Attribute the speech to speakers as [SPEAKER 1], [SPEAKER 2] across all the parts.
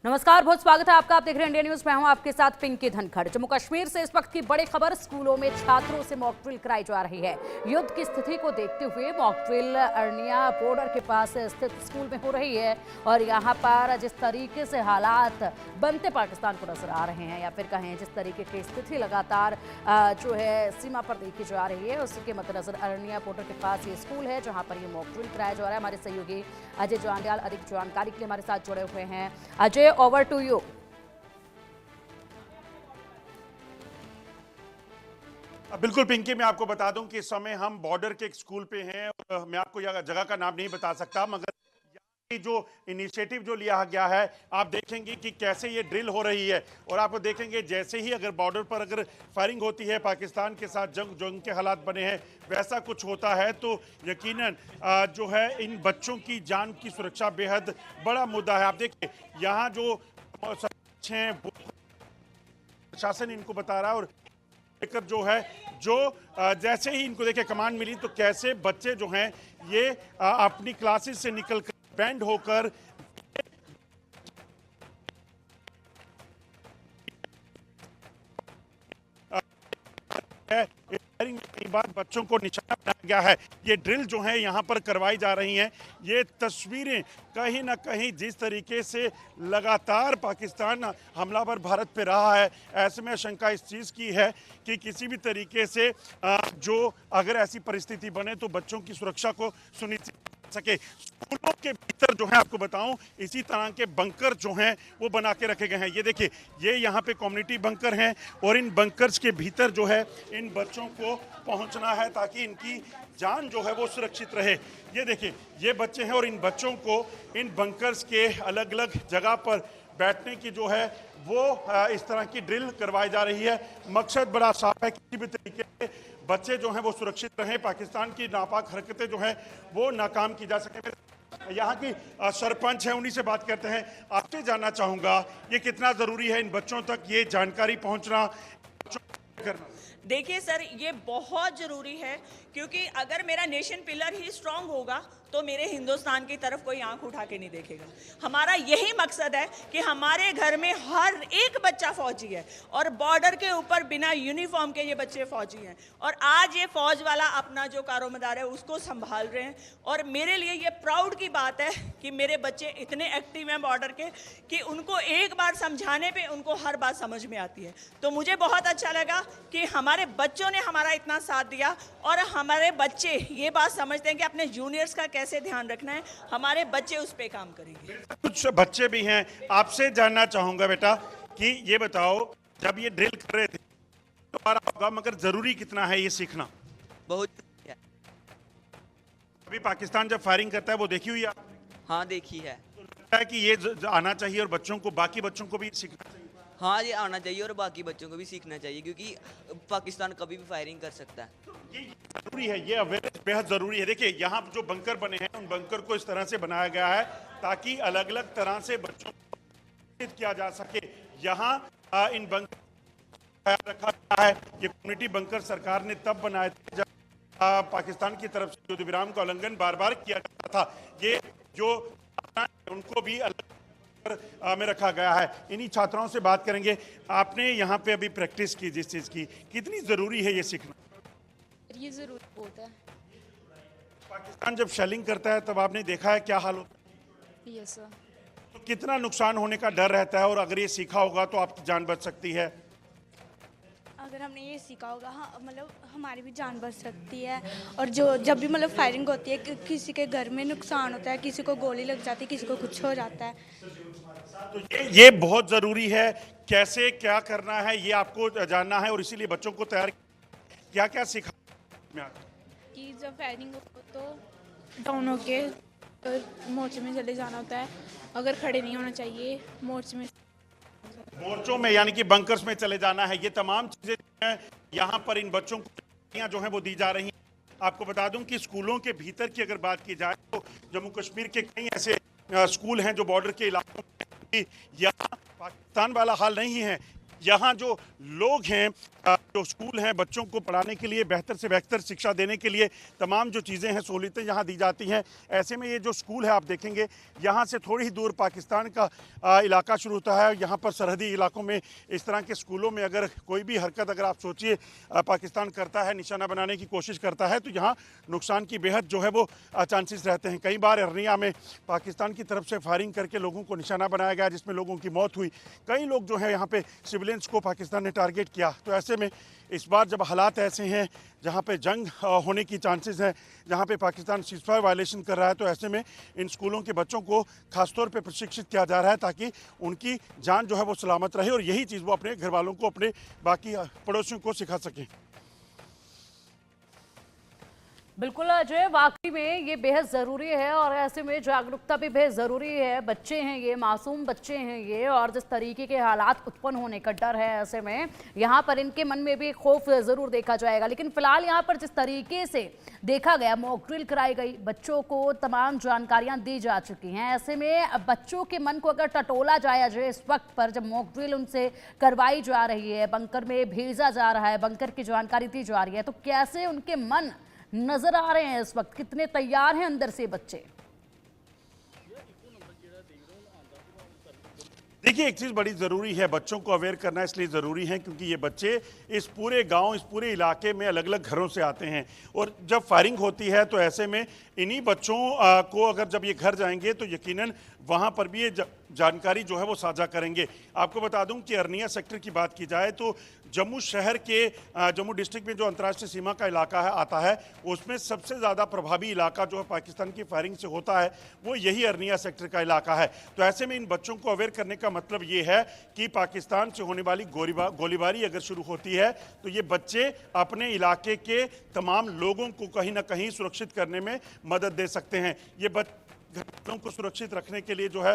[SPEAKER 1] नमस्कार, बहुत स्वागत है आपका। आप देख रहे हैं इंडिया न्यूज। मैं हूं आपके साथ पिंकी धनखड़। जम्मू कश्मीर से इस वक्त की बड़ी खबर, स्कूलों में छात्रों से मॉक ड्रिल कराई जा रही है। युद्ध की स्थिति को देखते हुए मॉक ड्रिल अरनिया बॉर्डर के पास स्थित स्कूल में हो रही है और यहां पर जिस तरीके से हालात बनते पाकिस्तान को नजर आ रहे हैं, या फिर कहें जिस तरीके की स्थिति लगातार जो है सीमा पर देखी जा रही है, उसके मद्देनजर अरनिया बॉर्डर के पास ये स्कूल है जहाँ पर ये मॉक ड्रिल कराया जा रहा है। हमारे सहयोगी अजय जांडियाल अधिक जानकारी के लिए हमारे साथ जुड़े हुए हैं। Ajay, over to you.
[SPEAKER 2] बिल्कुल पिंकी, मैं आपको बता दूं कि इस समय हम बॉर्डर के एक स्कूल पे हैं। मैं आपको जगह का नाम नहीं बता सकता, मगर जो इनिशिएटिव जो लिया गया है, आप देखेंगे कि कैसे ये ड्रिल हो रही है और आपको देखेंगे जैसे ही अगर बॉर्डर पर अगर फायरिंग होती है, पाकिस्तान के साथ जंग के हालात बने हैं, वैसा कुछ होता है तो यकीनन जो है इन बच्चों की जान की सुरक्षा बेहद बड़ा मुद्दा है। आप देखिए यहाँ जो प्रशासन इनको बता रहा है और लेकर जो है जैसे ही इनको देखे कमांड मिली तो कैसे बच्चे जो हैं ये अपनी क्लासेस से निकलकर बैंड होकर कई बार बच्चों को निशाना बनाया गया है। ये ड्रिल जो है यहाँ पर करवाई जा रही हैं। ये तस्वीरें कहीं ना कहीं जिस तरीके से लगातार पाकिस्तान हमलावर भारत पे रहा है, ऐसे में शंका इस चीज़ की है कि किसी भी तरीके से जो अगर ऐसी परिस्थिति बने तो बच्चों की सुरक्षा को सुनिश्चित सके। स्कूलों के भीतर जो है आपको बताऊं, इसी तरह के बंकर जो हैं वो बना के रखे गए हैं। ये देखिए, ये यहाँ पे कम्युनिटी बंकर हैं और इन बंकर्स के भीतर जो है इन बच्चों को पहुंचना है ताकि इनकी जान जो है वो सुरक्षित रहे। ये देखिए, ये बच्चे हैं और इन बच्चों को इन बंकर्स के अलग अलग जगह पर बैठने की जो है वो इस तरह की ड्रिल करवाई जा रही है। मकसद बड़ा साफ है, किसी भी तरीके से बच्चे जो हैं वो सुरक्षित रहें, पाकिस्तान की नापाक हरकतें जो हैं वो नाकाम की जा सके। यहाँ की सरपंच है, उन्हीं से बात करते हैं। आपसे जानना चाहूँगा ये कितना ज़रूरी है इन बच्चों तक ये जानकारी पहुँचना करना।
[SPEAKER 3] देखिए सर, ये बहुत ज़रूरी है क्योंकि अगर मेरा नेशन पिलर ही स्ट्रांग होगा तो मेरे हिंदुस्तान की तरफ कोई आंख उठा के नहीं देखेगा। हमारा यही मकसद है कि हमारे घर में हर एक बच्चा फौजी है और बॉर्डर के ऊपर बिना यूनिफॉर्म के ये बच्चे फौजी हैं और आज ये फौज वाला अपना जो कारोबार है उसको संभाल रहे हैं। और मेरे लिए ये प्राउड की बात है कि मेरे बच्चे इतने एक्टिव हैं बॉर्डर के कि उनको एक बार समझाने पे उनको हर बात समझ में आती है। तो मुझे बहुत अच्छा लगा कि हमारे बच्चों ने हमारा इतना साथ दिया और हमारे बच्चे ये बात समझते हैं कि अपने जूनियर्स का कैसे ध्यान रखना है। हमारे बच्चे उस पे काम करेंगे।
[SPEAKER 2] कुछ बच्चे भी हैं, आपसे जानना चाहूंगा बेटा कि ये बताओ, जब ये ड्रिल कर रहे थे तो आ रहा होगा, मगर जरूरी कितना है ये सीखना?
[SPEAKER 4] बहुत है।
[SPEAKER 2] अभी पाकिस्तान जब फायरिंग करता है वो देखी हुई है आपने?
[SPEAKER 4] हाँ देखी है।
[SPEAKER 2] तो लगता है कि ये आना चाहिए और बच्चों को, बाकी बच्चों को भी सीखना चाहिए।
[SPEAKER 4] हाँ ये आना चाहिए और बाकी बच्चों को भी सीखना चाहिए क्योंकि पाकिस्तान कभी भी फायरिंग कर सकता है।
[SPEAKER 2] ये जरूरी है, ये अवेयरनेस बेहद जरूरी है। देखिए यहाँ जो बंकर बने हैं उन बंकर को इस तरह से बनाया गया है ताकि अलग अलग तरह से बच्चों को किया जा सके। यहाँ इन बंकर रखा गया है। ये कम्युनिटी बंकर सरकार ने तब बनाए थे जब पाकिस्तान की तरफ से युद्ध विराम का उल्लंघन बार बार किया जाता था। ये जो उनको भी अलग में रखा गया है। इन्हीं छात्राओं से बात करेंगे। आपने यहाँ पे अभी प्रैक्टिस की जिस चीज की, कितनी जरूरी है ये सीखना?
[SPEAKER 5] ये जरूरी होता है।
[SPEAKER 2] पाकिस्तान जब शेलिंग करता है तब आपने देखा है क्या हाल होता है?
[SPEAKER 5] Yes sir.
[SPEAKER 2] तो कितना नुकसान होने का डर रहता है और अगर ये सीखा होगा तो आपकी जान बच सकती है।
[SPEAKER 6] अगर हमने ये सीखा होगा, हाँ मतलब हमारी भी जान बच सकती है। और जब भी मतलब फायरिंग होती है, किसी के घर में नुकसान होता है, किसी को गोली लग जाती है, किसी को कुछ हो जाता है।
[SPEAKER 2] तो ये बहुत जरूरी है। कैसे क्या करना है ये आपको जानना है और इसीलिए बच्चों को तैयार क्या क्या सिखा
[SPEAKER 5] कि जब फायरिंग हो तो डाउन होके मोर्चे में चले जाना होता है। अगर खड़े नहीं होना चाहिए,
[SPEAKER 2] मोर्चों में यानी कि बंकर्स में चले जाना है। ये तमाम चीजें हैं यहाँ पर इन बच्चों को जो है वो दी जा रही हैं। आपको बता दूं कि स्कूलों के भीतर की अगर बात की जाए तो जम्मू कश्मीर के कई ऐसे स्कूल हैं जो बॉर्डर के इलाकों में, यहाँ पाकिस्तान वाला हाल नहीं है। यहाँ जो लोग हैं जो स्कूल हैं बच्चों को पढ़ाने के लिए, बेहतर से बेहतर शिक्षा देने के लिए तमाम जो चीज़ें हैं, सहूलियतें यहाँ दी जाती हैं। ऐसे में ये जो स्कूल है आप देखेंगे यहाँ से थोड़ी ही दूर पाकिस्तान का इलाका शुरू होता है। यहाँ पर सरहदी इलाकों में इस तरह के स्कूलों में अगर कोई भी हरकत अगर आप सोचिए पाकिस्तान करता है, निशाना बनाने की कोशिश करता है, तो यहाँ नुकसान की बेहद जो है वो चांसेस रहते हैं। कई बार अरनिया में पाकिस्तान की तरफ से फायरिंग करके लोगों को निशाना बनाया गया, जिसमें लोगों की मौत हुई। कई लोग जो है यहाँ पे सिविलियंस को पाकिस्तान ने टारगेट किया। तो ऐसे में इस बार जब हालात ऐसे हैं जहाँ पे जंग होने की चांसेस हैं, जहाँ पे पाकिस्तान सीज़फायर वायलेशन कर रहा है, तो ऐसे में इन स्कूलों के बच्चों को खासतौर पे प्रशिक्षित किया जा रहा है ताकि उनकी जान जो है वो सलामत रहे और यही चीज़ वो अपने घर वालों को, अपने बाकी पड़ोसियों को सिखा सकें।
[SPEAKER 1] बिल्कुल अजय, वाकई में ये बेहद ज़रूरी है और ऐसे में जागरूकता भी बेहद ज़रूरी है। बच्चे हैं ये, मासूम बच्चे हैं ये, और जिस तरीके के हालात उत्पन्न होने का डर है, ऐसे में यहाँ पर इनके मन में भी खौफ ज़रूर देखा जाएगा। लेकिन फिलहाल यहाँ पर जिस तरीके से देखा गया, मॉक ड्रिल कराई गई, बच्चों को तमाम जानकारियाँ दी जा चुकी हैं। ऐसे में बच्चों के मन को अगर टटोला जाए अजय, इस वक्त पर जब मॉक ड्रिल उनसे करवाई जा रही है, बंकर में भेजा जा रहा है, बंकर की जानकारी दी जा रही है, तो कैसे उनके मन नजर आ रहे हैं इस वक्त? कितने तैयार हैं अंदर से बच्चे?
[SPEAKER 2] देखिए, एक चीज़ बड़ी ज़रूरी है, बच्चों को अवेयर करना इसलिए ज़रूरी है क्योंकि ये बच्चे इस पूरे गांव, इस पूरे इलाके में अलग अलग घरों से आते हैं और जब फायरिंग होती है तो ऐसे में इन्हीं बच्चों को अगर जब ये घर जाएंगे तो यकीनन वहाँ पर भी ये जानकारी जो है वो साझा करेंगे। आपको बता दूं कि अरनिया सेक्टर की बात की जाए तो जम्मू शहर के जम्मू डिस्ट्रिक्ट में जो अंतर्राष्ट्रीय सीमा का इलाका है आता है, उसमें सबसे ज़्यादा प्रभावी इलाका जो है पाकिस्तान की फायरिंग से होता है वो यही अरनिया सेक्टर का इलाका है। तो ऐसे में इन बच्चों को अवेयर करने का मतलब ये है कि पाकिस्तान से होने वाली गोलीबारी अगर शुरू होती है तो ये बच्चे अपने इलाके के तमाम लोगों को कहीं ना कहीं सुरक्षित करने में मदद दे सकते हैं। ये घरों को सुरक्षित रखने के लिए जो है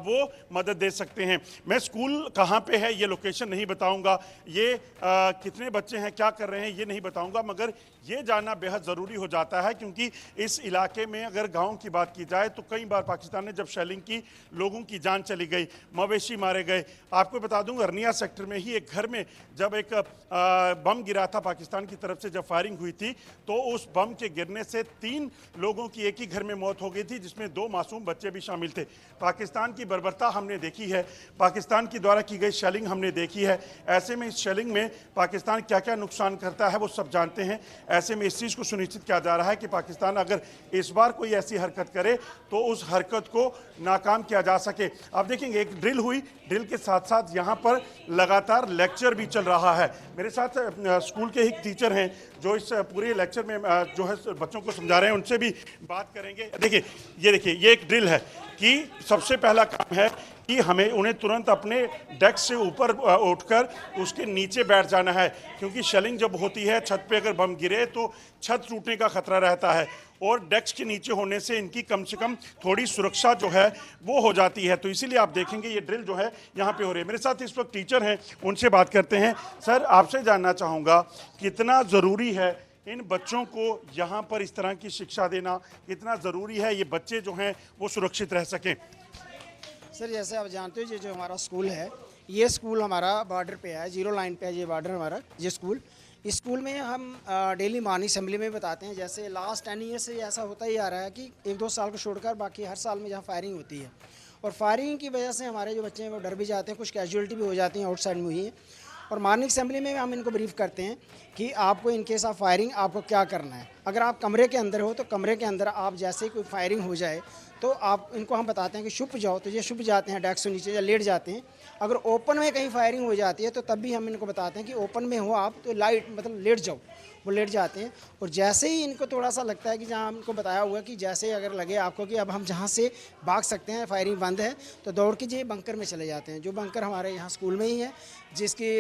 [SPEAKER 2] वो मदद दे सकते हैं। मैं स्कूल कहाँ पे है ये लोकेशन नहीं बताऊंगा, ये कितने बच्चे हैं, क्या कर रहे हैं ये नहीं बताऊंगा, मगर ये जानना बेहद ज़रूरी हो जाता है क्योंकि इस इलाके में अगर गांव की बात की जाए तो कई बार पाकिस्तान ने जब शेलिंग की, लोगों की जान चली गई, मवेशी मारे गए। आपको बता दूं अरनिया सेक्टर में ही एक घर में जब एक बम गिरा था पाकिस्तान की तरफ से, जब फायरिंग हुई थी तो उस बम के गिरने से 3 लोगों की एक ही घर में मौत हो गई थी, जिसमें 2 मासूम बच्चे भी शामिल थे। पाकिस्तान की बर्बरता हमने देखी है, पाकिस्तान की द्वारा की गई शेलिंग हमने देखी है। ऐसे में इस शेलिंग में पाकिस्तान क्या क्या नुकसान करता है वो सब जानते हैं। ऐसे में इस चीज़ को सुनिश्चित किया जा रहा है कि पाकिस्तान अगर इस बार कोई ऐसी हरकत करे तो उस हरकत को नाकाम किया जा सके। आप देखेंगे एक ड्रिल हुई, ड्रिल के साथ साथ यहाँ पर लगातार लेक्चर भी चल रहा है। मेरे साथ स्कूल के ही टीचर हैं जो इस पूरे लेक्चर में जो है बच्चों को समझा रहे हैं, उनसे भी बात करेंगे। देखिए ये एक ड्रिल है कि सबसे पहला काम है कि हमें उन्हें तुरंत अपने डेस्क से ऊपर उठकर उसके नीचे बैठ जाना है क्योंकि शेलिंग जब होती है छत पे अगर बम गिरे तो छत टूटने का खतरा रहता है और डेस्क के नीचे होने से इनकी कम से कम थोड़ी सुरक्षा जो है वो हो जाती है। तो इसीलिए आप देखेंगे ये ड्रिल जो है यहाँ पे हो रही है। मेरे साथ इस वक्त टीचर हैं, उनसे बात करते हैं। सर, आपसे जानना चाहूँगा कितना ज़रूरी है इन बच्चों को यहाँ पर इस तरह की शिक्षा देना, कितना ज़रूरी है ये बच्चे जो हैं वो सुरक्षित रह सकें?
[SPEAKER 7] सर, जैसे आप जानते हो ये जो हमारा स्कूल है, ये स्कूल हमारा बॉर्डर पे है, 0 लाइन पे है ये बॉर्डर हमारा ये स्कूल। इस स्कूल में हम डेली मॉर्निंग असेंबली में बताते हैं, जैसे लास्ट 10 ईयर से ऐसा होता ही आ रहा है कि 1-2 साल को छोड़कर बाकी हर साल में जहाँ फायरिंग होती है और फायरिंग की वजह से हमारे जो बच्चे हैं वो डर भी जाते हैं, कुछ कैजुअलिटी भी हो जाती हैं आउटसाइड में हुई है। और मॉर्निंग असेंबली में हम इनको ब्रीफ करते हैं कि आपको इन केस ऑफ फायरिंग आपको क्या करना है। अगर आप कमरे के अंदर हो तो कमरे के अंदर आप जैसे ही कोई फायरिंग हो जाए तो आप इनको हम बताते हैं कि छुप जाओ, तो ये छुप जाते हैं, डेस्क से नीचे या लेट जाते हैं। अगर ओपन में कहीं फायरिंग हो जाती है तो तब भी हम इनको बताते हैं कि ओपन में हो आप तो लाइट मतलब लेट जाओ, वो लेट जाते हैं। और जैसे ही इनको थोड़ा सा लगता है कि जहाँ हमको बताया हुआ कि जैसे ही अगर लगे आपको कि अब हम जहाँ से भाग सकते हैं, फायरिंग बंद है, तो दौड़ के ये बंकर में चले जाते हैं। जो बंकर हमारे यहाँ स्कूल में ही है, जिसकी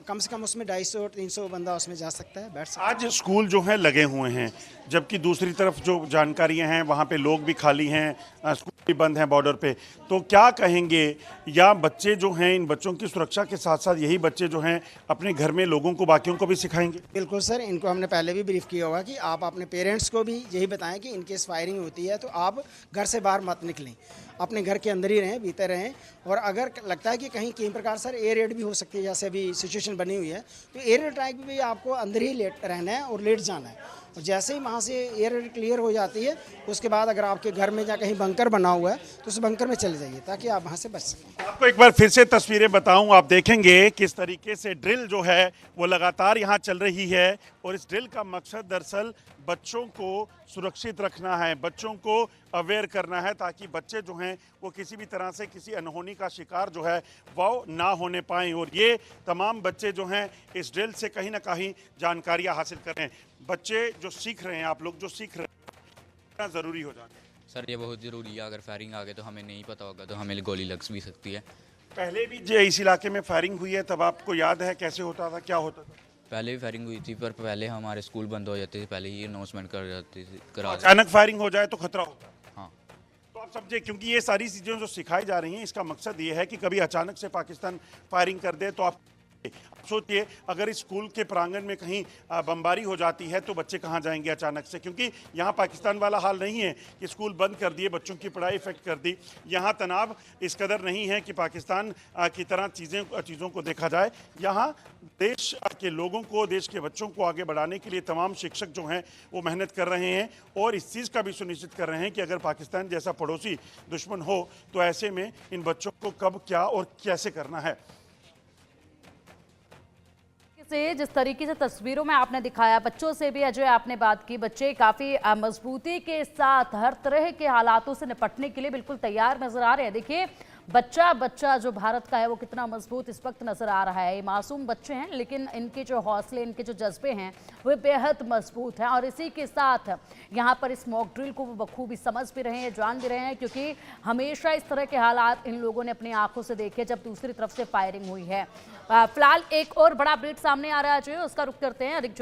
[SPEAKER 7] कम से कम उसमें 250-300 बंदा उसमें जा सकता है, बैठ सकता है।
[SPEAKER 2] आज स्कूल जो है लगे हुए हैं, जबकि दूसरी तरफ जो जानकारियां हैं वहाँ पे लोग भी खाली हैं, स्कूल भी बंद हैं बॉर्डर पे, तो क्या कहेंगे? या बच्चे जो हैं, इन बच्चों की सुरक्षा के साथ साथ यही बच्चे जो हैं अपने घर में लोगों को, बाकियों को भी सिखाएंगे?
[SPEAKER 7] बिल्कुल सर, इनको हमने पहले भी ब्रीफ किया होगा कि आप अपने पेरेंट्स को भी यही बताएं कि इनकेस फायरिंग होती है तो आप घर से बाहर मत निकलें। अपने घर के अंदर ही रहें, भीतर रहें। और अगर लगता है कि कहीं कई प्रकार सर एयर रेड भी हो सकती है, जैसे अभी सिचुएशन बनी हुई है, तो एयर रेड ट्रैक भी आपको अंदर ही लेट रहना है और लेट जाना है। और जैसे ही वहाँ से एयर रेड क्लियर हो जाती है, उसके बाद अगर आपके घर में या कहीं बंकर बना हुआ है तो उस बंकर में चले जाइए ताकि आप वहाँ से बच सकें।
[SPEAKER 2] आपको एक बार फिर से तस्वीरें बताऊं, आप देखेंगे किस तरीके से ड्रिल जो है वो लगातार यहाँ चल रही है। और इस ड्रिल का मकसद दरअसल बच्चों को सुरक्षित रखना है, बच्चों को अवेयर करना है, ताकि बच्चे जो हैं वो किसी भी तरह से किसी अनहोनी का शिकार जो है वो ना होने पाएं। और ये तमाम बच्चे जो हैं इस ड्रिल से कहीं ना कहीं जानकारियाँ हासिल कर रहे हैं। बच्चे जो सीख रहे हैं, आप लोग जो सीख रहे हैं, कितना ज़रूरी हो जाता है?
[SPEAKER 8] सर ये बहुत ज़रूरी है। अगर फायरिंग आ गए तो हमें नहीं पता होगा तो हमें गोली लग भी सकती है।
[SPEAKER 2] पहले भी जो इस इलाके में फायरिंग हुई है, तब आपको याद है कैसे होता था, क्या होता था?
[SPEAKER 8] पहले भी फायरिंग हुई थी, पर पहले हमारे स्कूल बंद हो जाते थे, पहले ही अनाउंसमेंट कर जाती थी करा देते।
[SPEAKER 2] अचानक फायरिंग हो जाए तो खतरा होता है।
[SPEAKER 8] हाँ
[SPEAKER 2] तो आप समझे, क्योंकि ये सारी चीज़ें जो सिखाई जा रही हैं, इसका मकसद ये है कि कभी अचानक से पाकिस्तान फायरिंग कर दे तो आप सोचिए, अगर इस स्कूल के प्रांगण में कहीं बमबारी हो जाती है तो बच्चे कहाँ जाएंगे अचानक से? क्योंकि यहाँ पाकिस्तान वाला हाल नहीं है कि स्कूल बंद कर दिए, बच्चों की पढ़ाई इफेक्ट कर दी। यहाँ तनाव इस कदर नहीं है कि पाकिस्तान की तरह चीज़ों को देखा जाए। यहाँ देश के लोगों को, देश के बच्चों को आगे बढ़ाने के लिए तमाम शिक्षक जो हैं वो मेहनत कर रहे हैं और इस चीज़ का भी सुनिश्चित कर रहे हैं कि अगर पाकिस्तान जैसा पड़ोसी दुश्मन हो तो ऐसे में इन बच्चों को कब, क्या और कैसे करना है।
[SPEAKER 1] से जिस तरीके से तस्वीरों में आपने दिखाया, बच्चों से भी अजय आपने बात की, बच्चे काफ़ी मजबूती के साथ हर तरह के हालातों से निपटने के लिए बिल्कुल तैयार नजर आ रहे हैं। देखिए बच्चा जो भारत का है वो कितना मजबूत इस वक्त नज़र आ रहा है। ये मासूम बच्चे हैं लेकिन इनके जो हौसले, इनके जो जज्बे हैं वो बेहद मजबूत हैं। और इसी के साथ यहाँ पर इस मॉक ड्रिल को वो बखूबी समझ भी रहे हैं, जान भी रहे हैं, क्योंकि हमेशा इस तरह के हालात इन लोगों ने अपनी आंखों से देखे जब दूसरी तरफ से फायरिंग हुई है। फिलहाल एक और बड़ा अपडेट सामने आ रहा है जो उसका रुख करते हैं। अधिक